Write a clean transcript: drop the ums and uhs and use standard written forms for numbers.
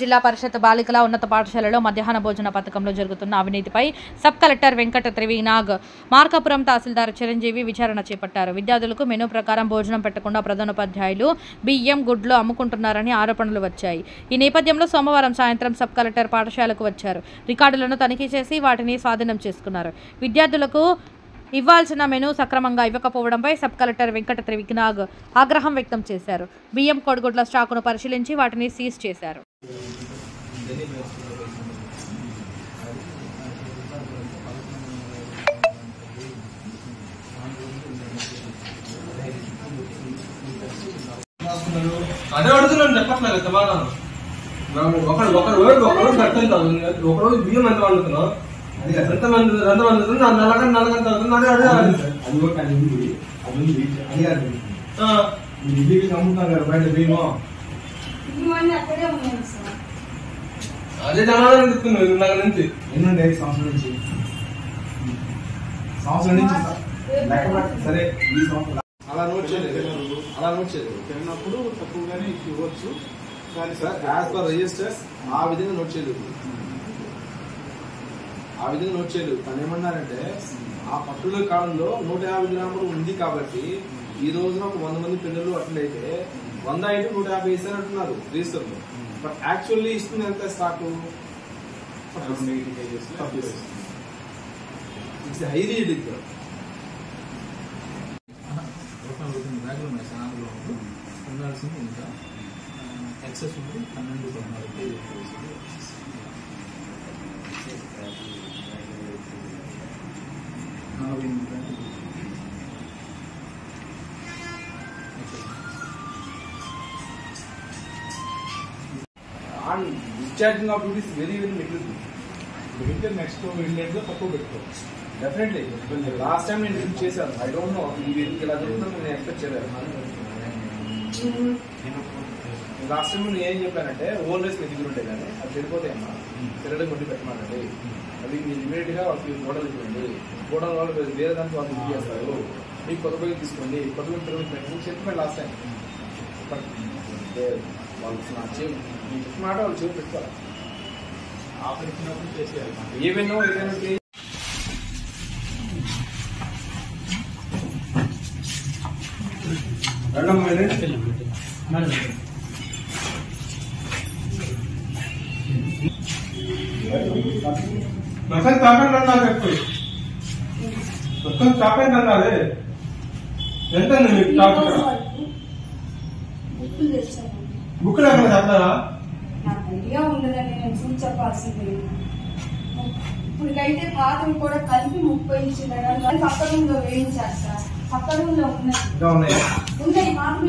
జిల్లా పరిషత్ బాలికల ఉన్నత పాఠశాలలో మధ్యాహ్న భోజన పథకంలో జరుగుతున్న అవినీతిపై సబ్ కలెక్టర్ వెంకట త్రివినాగ్, మార్కాపురం తహసీల్దార్ చిరంజీవి విచారణ చేపట్టారు. విద్యార్థులకు మెనూ ప్రకారం భోజనం పెట్టకుండా ప్రధానోపాధ్యాయులు బియ్యం, గుడ్లు అమ్ముకుంటున్నారని ఆరోపణలు వచ్చాయి. ఈ నేపథ్యంలో సోమవారం సాయంత్రం సబ్ కలెక్టర్ పాఠశాలకు వచ్చారు. రికార్డులను తనిఖీ చేసి వాటిని స్వాధీనం చేసుకున్నారు. విద్యార్థులకు ఇవ్వాల్సిన మెనూ సక్రమంగా ఇవ్వకపోవడంపై సబ్ కలెక్టర్ వెంకట త్రివినాగ్ ఆగ్రహం వ్యక్తం చేశారు. బియ్యం, కోడిగుడ్ల స్టాకును పరిశీలించి వాటిని సీజ్ చేశారు. అదే అడుగుతున్నాను, చెప్పట్లేదు సమాధానం. ఒకరోజు బియ్యం ఎంత వండుతున్నావు, ఎంతమంది నలగంత అవుతుంది. అదే సమాధానం చెప్తున్నావు నాకు నుంచి. ఎన్నుండే సంవత్సరం నుంచి సరే ఈ సంవత్సరం అలా నోట్ చేయలేదు తిన్నప్పుడు తక్కువగానే ఇవ్వచ్చు, కానీ సార్ యాజ్ పర్ రిజిస్టర్స్ ఆ విధంగా నోట్ చేయలేదు. తను ఏమన్నారంటే ఆ పర్టికులర్ కాలంలో 150 గ్రాములు ఉంది కాబట్టి ఈ రోజున ఒక 100 మంది పిల్లలు అట్లయితే 100 అయితే 150 వేసారు అంటున్నారు రిజిస్టర్ లో. బట్ యాక్చువల్లీ ఇస్తుంది ఎంత స్టాక్? It's highly illegal. ఉండాల్సింది ఇంకా ఎక్సెస్ ఉంది 12-14 discharging of duties very negligible. Next ఇండియన్లో తక్కువ పెట్టుకోవచ్చు. డెఫినెట్లీ లాస్ట్ టైం నేను డ్యూటీ చేశాను. ఐ డోంట్ నో ఈ వీరికి ఇలా జరుగుతుందని నేను ఎక్స్పెక్ట్ చేయలేదు. లాస్ట్ టైం నేను ఏం చెప్పానంటే ఓన్ రైస్ మీ దగ్గర ఉంటాయి కానీ అది చెడిపోతాయమ్మా, తిరగడం కొట్టి పెట్టమానండి. అది మీరు ఇమీడియట్ గా వాళ్ళకి గోడలు ఇవ్వండి. గోడల వాళ్ళు వేరే దానికి వాళ్ళు ఇది చేస్తారు. మీకు కొత్త పొయ్యి తీసుకోండి, కొత్త పొయ్యి తిరగడం పెట్టండి చెప్పాను లాస్ట్ టైం. వాళ్ళు చెప్పిన మాట వాళ్ళు చెవి పెట్టుకోవాలి. ఆఫర్ ఇచ్చినప్పుడు చేసేయాలి. ఏమైనా ఏదైనా మొత్తం చాపండి అన్నారు. మొత్తం చాపండి అన్నారే. ఎంత బుక్ లేకుండా చెప్తారా? నాకు ఐడియా ఉండదండి, నేను చూసి చెప్పాల్సింది. ఇప్పటికైతే పాత్రలు కూడా కలిపి 30 ఇచ్చింది. పక్క రూమ్ లో వేయించారు సార్. పక్క రూమ్ లో ఉన్నాయి మాత్రం